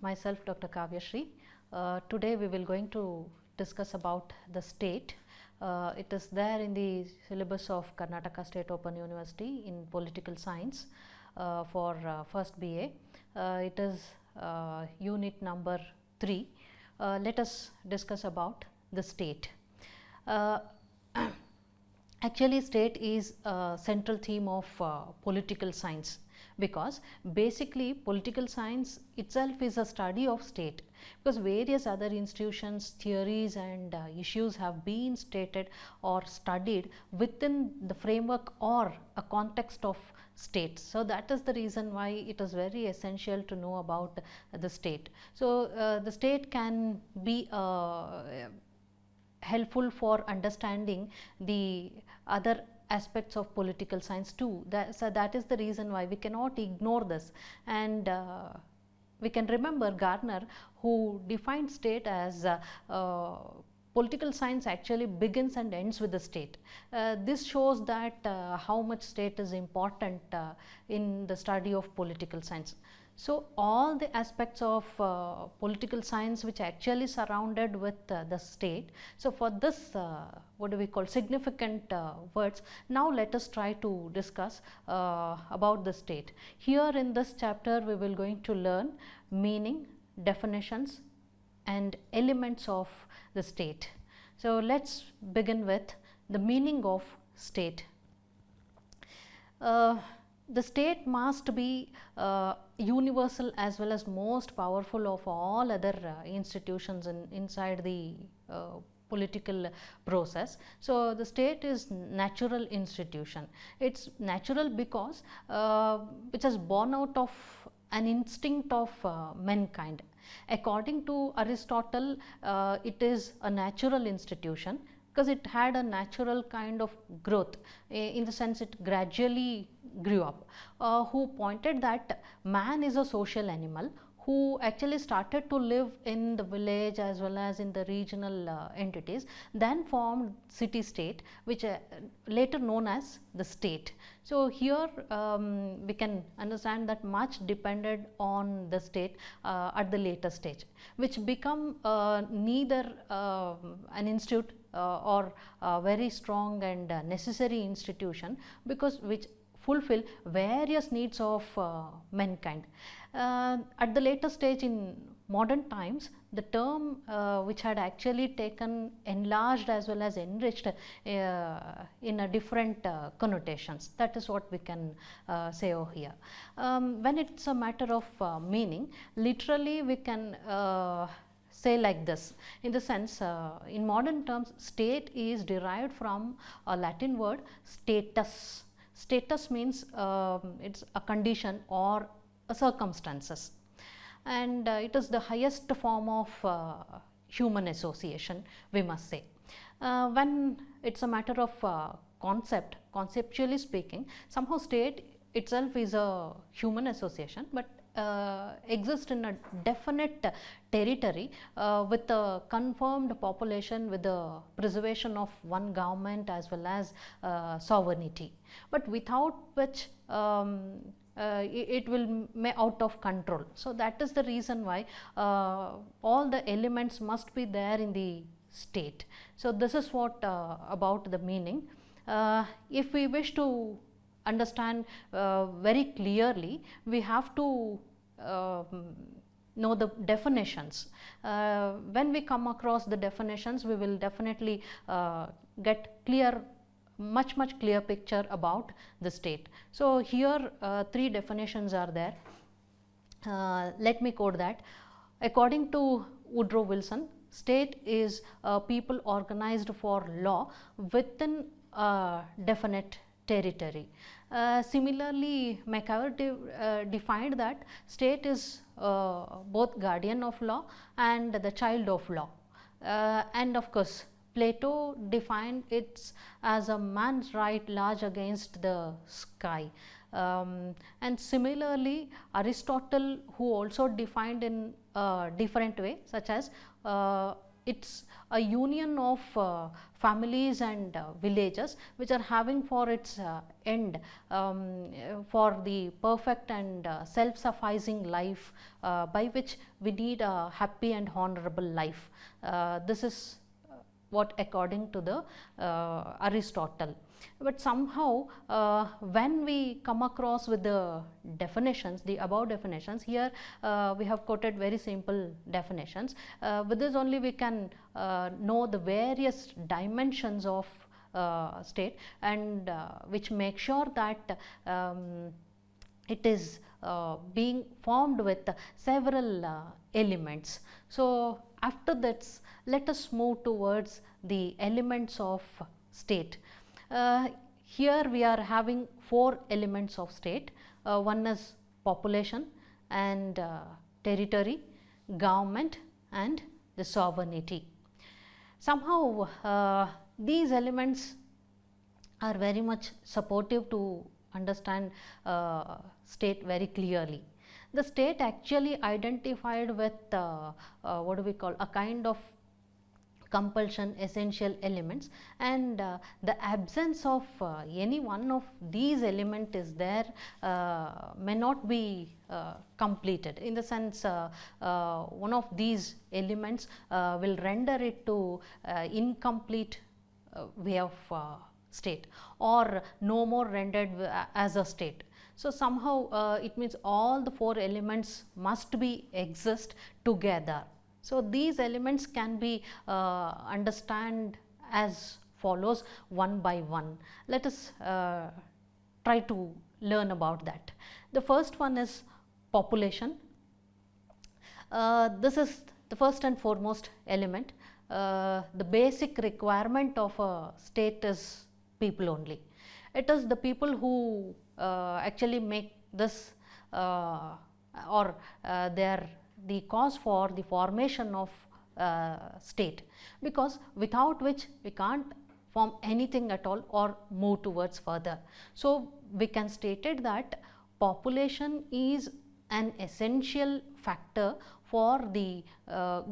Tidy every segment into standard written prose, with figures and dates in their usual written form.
myself Dr. Kavya Shri. Today we will going to discuss about the state. It is there in the syllabus of Karnataka State Open University in political science for first BA. It is unit number 3. Let us discuss about the state. Actually, state is a central theme of political science, because basically political science itself is a study of state, because various other institutions, theories and issues have been stated or studied within the framework or a context of state. So that is the reason why it is very essential to know about the state. So the state can be helpful for understanding the other aspects of political science too. So that is the reason why we cannot ignore this. And we can remember Gardner, who defined state as political science actually begins and ends with the state. This shows that how much state is important in the study of political science. So all the aspects of political science which actually surrounded with the state. So for this what do we call significant words, now let us try to discuss about the state. Here in this chapter we will going to learn meaning, definitions and elements of the state. So let's begin with the meaning of state. The state must be universal as well as most powerful of all other institutions inside the political process. So the state is natural institution. It's natural because which is born out of an instinct of mankind. According to Aristotle, it is a natural institution because it had a natural kind of growth, in the sense it gradually grew up, who pointed that man is a social animal who actually started to live in the village as well as in the regional entities, then formed city state, which later known as the state. So here we can understand that much depended on the state at the later stage, which become neither an institute or a very strong and necessary institution, because which fulfill various needs of mankind. At the later stage in modern times, the term which had actually taken enlarged as well as enriched in a different connotations. That is what we can say over here. When it's a matter of meaning, literally we can say like this, in the sense in modern terms, state is derived from a Latin word status. Status means it's a condition or a circumstances, and it is the highest form of human association, we must say. When it's a matter of conceptually speaking, somehow state itself is a human association, but exist in a definite territory with a confirmed population, with the preservation of one government as well as sovereignty, but without which it will may out of control. So that is the reason why all the elements must be there in the state. So this is what about the meaning. If we wish to understand very clearly, we have to know the definitions. When we come across the definitions, we will definitely get much clear picture about the state. So here 3 definitions are there. Let me quote that. According to Woodrow Wilson, state is a people organized for law within a definite territory. Similarly, McIver defined that state is both guardian of law and the child of law. And of course, Plato defined it as a man's right large against the sky. And similarly, Aristotle, who also defined in a different way, such as it's a union of families and villages which are having for its end for the perfect and self-sufficing life by which we need a happy and honorable life. This is what according to the Aristotle. But somehow when we come across with the definitions, the above definitions, here we have quoted very simple definitions. With this only we can know the various dimensions of state, and which make sure that it is being formed with several elements. So after that, let us move towards the elements of state. Here we are having 4 elements of state. One is population and territory, government and the sovereignty. Somehow these elements are very much supportive to understand state very clearly. The state actually identified with what do we call, a kind of compulsion essential elements, and the absence of any one of these element is there may not be completed. In the sense one of these elements will render it to incomplete way of state, or no more rendered as a state. So somehow it means all the 4 elements must be exist together. So these elements can be understand as follows one by one. Let us try to learn about that. The first one is population. This is the first and foremost element. The basic requirement of a state is people only. It is the people who actually make this or they are the cause for the formation of state, because without which we can't form anything at all or move towards further. So we can state it that population is an essential factor for the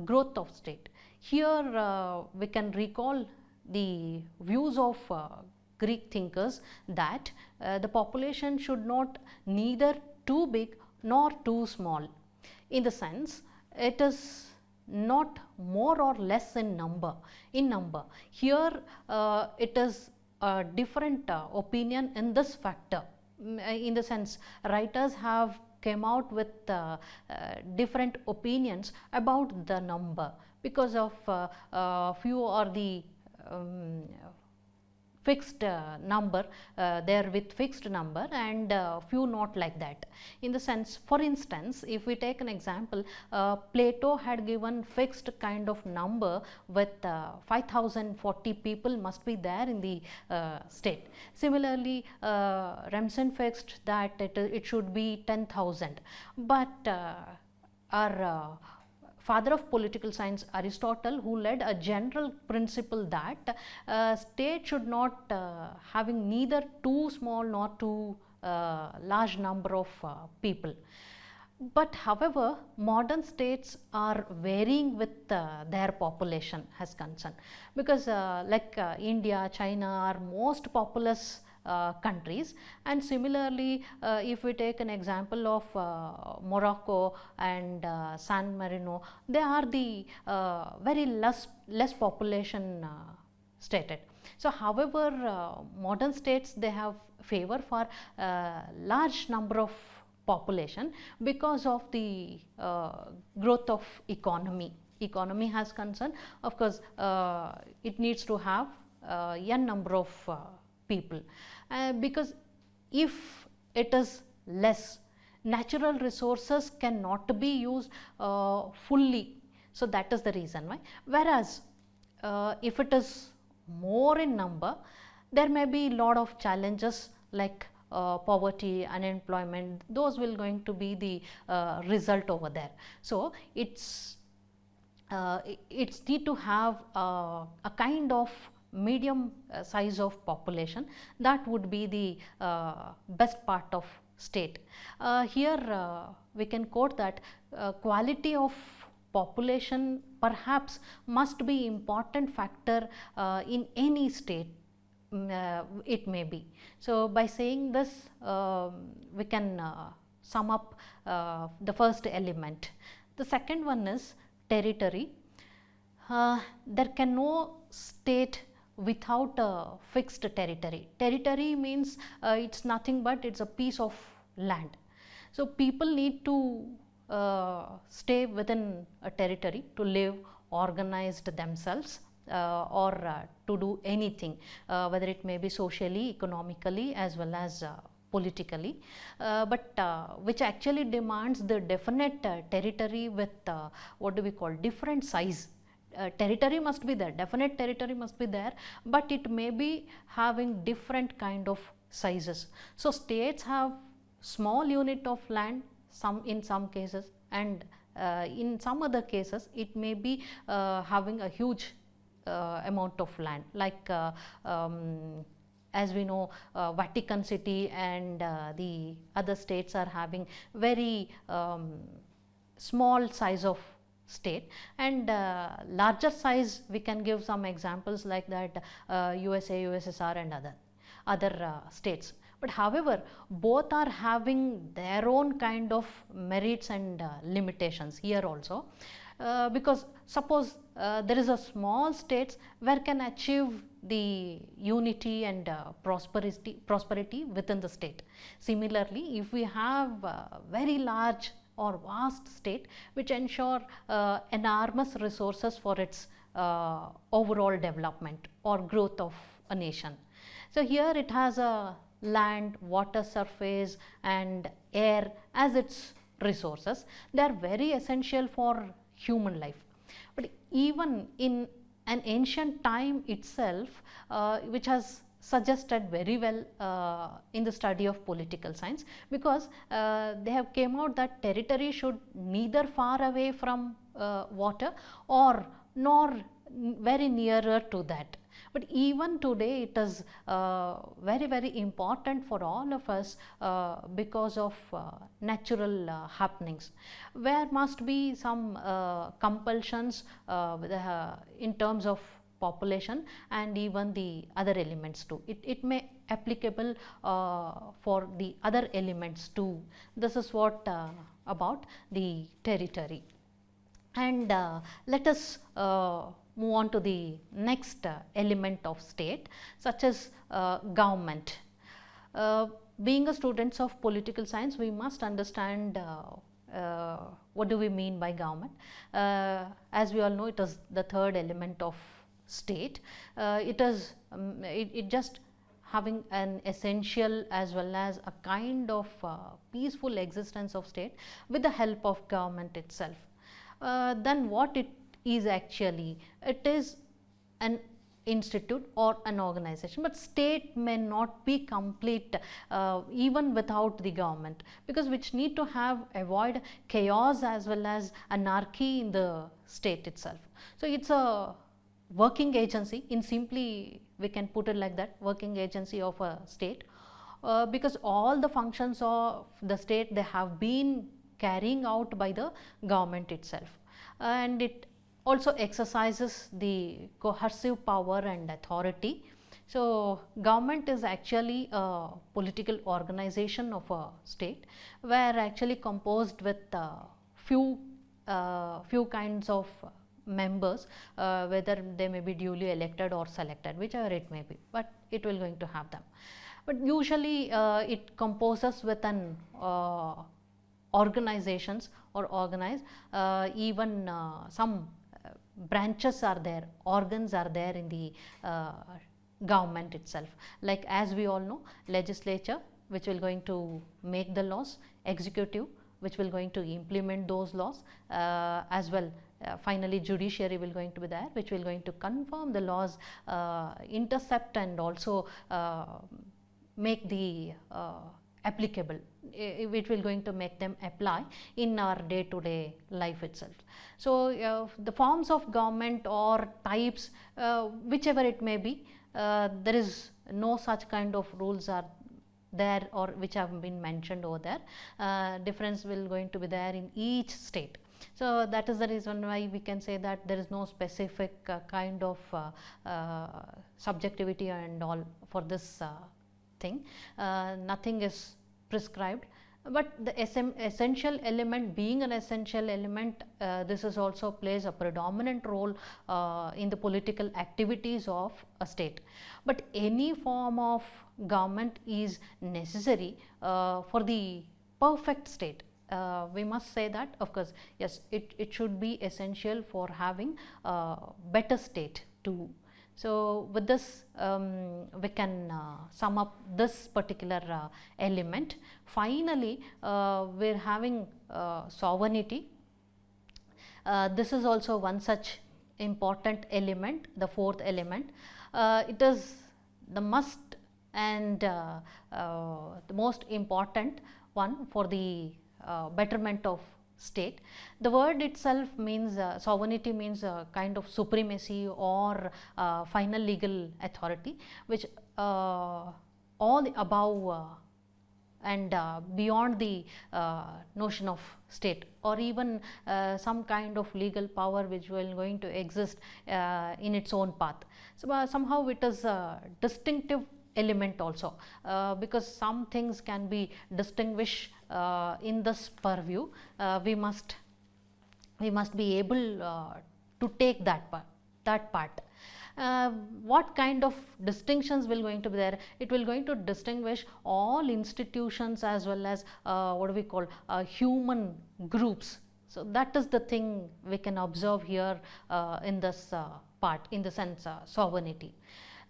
growth of state. Here we can recall the views of Greek thinkers that the population should not neither too big nor too small. In the sense, it is not more or less in number. Here it is a different opinion in this factor. In the sense, writers have came out with different opinions about the number, because of few or the fixed number, there with fixed number, and few not like that. In the sense, for instance, if we take an example, Plato had given fixed kind of number with 5040 people must be there in the state. Similarly, Ramson fixed that it should be 10,000, but our father of political science Aristotle, who led a general principle that state should not having neither too small nor too large number of people. But however, modern states are varying with their population as concerned, because like India, China are most populous countries, and similarly if we take an example of Morocco and San Marino, they are the very less population stated. So however, modern states, they have favor for large number of population because of the growth of economy has concern. Of course it needs to have n number of people, because if it is less, natural resources cannot be used fully. So that is the reason why. Whereas if it is more in number, there may be lot of challenges like poverty, unemployment, those will going to be the result over there. So it's need to have a kind of medium size of population. That would be the best part of state. Here we can quote that quality of population perhaps must be important factor in any state. It may be. So, by saying this, we can sum up the first element. The second one is territory. There can no state without a fixed territory. Territory means it's nothing but it's a piece of land. So, people need to stay within a territory to live, organized themselves, or to do anything, whether it may be socially, economically, as well as politically, but which actually demands the definite territory with what do we call different size. Territory must be there, definite territory must be there, but it may be having different kind of sizes. So, states have small unit of land, in some cases, and in some other cases it may be having a huge amount of land, like as we know, Vatican City and the other states are having very small size of state, and larger size we can give some examples like that, USA, USSR and other states. But however, both are having their own kind of merits and limitations here also, because suppose there is a small states where can achieve the unity and prosperity within the state. Similarly, if we have very large or vast state which ensure enormous resources for its overall development or growth of a nation. So, here it has a land, water surface and air as its resources. They are very essential for human life. But even in an ancient time itself, which has suggested very well in the study of political science, because they have came out that territory should neither far away from water or nor very nearer to that. But even today it is very important for all of us because of natural happenings, where must be some compulsions in terms of population and even the other elements too. It may applicable for the other elements too. This is what about the territory. And let us move on to the next element of state, such as government. Being a students of political science, we must understand what do we mean by government. As we all know, it is the third element of state. It is it just having an essential as well as a kind of peaceful existence of state with the help of government itself. Then what it is actually, it is an institute or an organization, but state may not be complete even without the government, because which need to have avoid chaos as well as anarchy in the state itself. So, it is a working agency, in simply we can put it like that, working agency of a state, because all the functions of the state they have been carrying out by the government itself, and it also exercises the coercive power and authority. So, government is actually a political organization of a state, where actually composed with few kinds of members, whether they may be duly elected or selected, whichever it may be, but it will going to have them. But usually it composes with an organizations or organized, even some branches are there, organs are there in the government itself, like as we all know, legislature which will going to make the laws, executive which will going to implement those laws, as well finally judiciary will going to be there, which will going to confirm the laws, intercept and also make the applicable, it will going to make them apply in our day to day life itself. So, the forms of government or types, whichever it may be, there is no such kind of rules are there or which have been mentioned over there. Difference will going to be there in each state. So that is the reason why we can say that there is no specific kind of subjectivity and all for this thing. Nothing is prescribed, but the essential element, being an essential element, this is also plays a predominant role in the political activities of a state. But any form of government is necessary for the perfect state. We must say that, of course, yes, it should be essential for having a better state too. So with this we can sum up this particular element. Finally, we are having sovereignty. This is also one such important element, the fourth element. It is the must and the most important one for the betterment of state. The word itself means sovereignty means kind of supremacy or final legal authority, which all the above and beyond the notion of state, or even some kind of legal power which will going to exist in its own path. So somehow it is a distinctive element also, because some things can be distinguished in this purview. We must be able to take that part. What kind of distinctions will going to be there? It will going to distinguish all institutions as well as what do we call human groups. So that is the thing we can observe here in this part, in the sense sovereignty.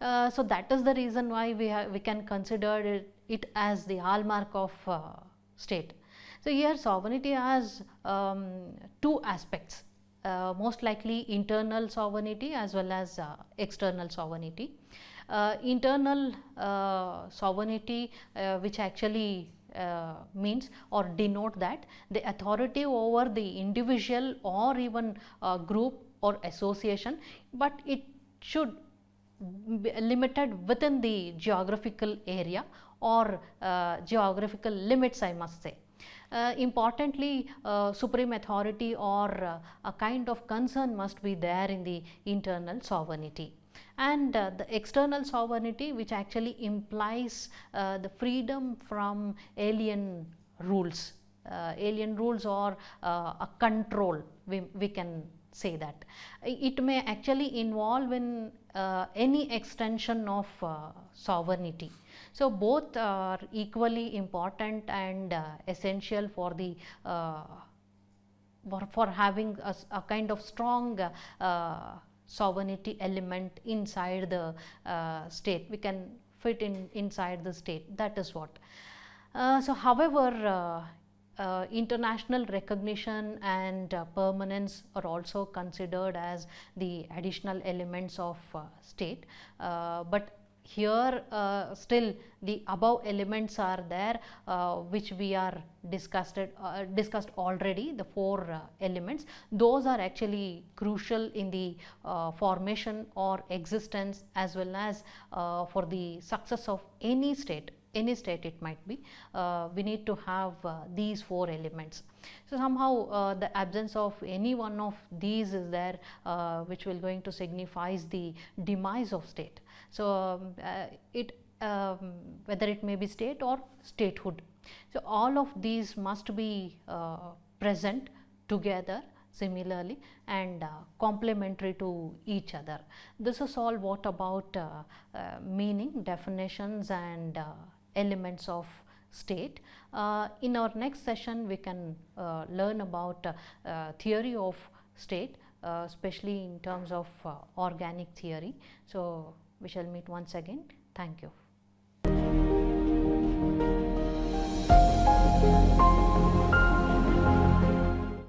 So that is the reason why we can consider it as the hallmark of state. So here sovereignty has two aspects. Most likely internal sovereignty as well as external sovereignty. Internal sovereignty, which actually means or denote that the authority over the individual or even group or association, but it should be limited within the geographical area or geographical limits, I must say. Importantly, supreme authority or a kind of concern must be there in the internal sovereignty. And the external sovereignty, which actually implies the freedom from alien rules. Alien rules or a control, we can say that. It may actually involve in any extension of sovereignty. So both are equally important and essential for the for having a kind of strong sovereignty element inside the state. We can fit inside the state. That is what. So however, international recognition and permanence are also considered as the additional elements of state, but here still the above elements are there, which we are discussed already, the four elements. Those are actually crucial in the formation or existence as well as for the success of any state it might be. We need to have these four elements. So somehow the absence of any one of these is there, which will going to signifies the demise of state. So whether it may be state or statehood. So all of these must be present together similarly and complementary to each other. This is all what about meaning, definitions and elements of state. In our next session we can learn about theory of state, especially in terms of organic theory. So we shall meet once again. Thank you.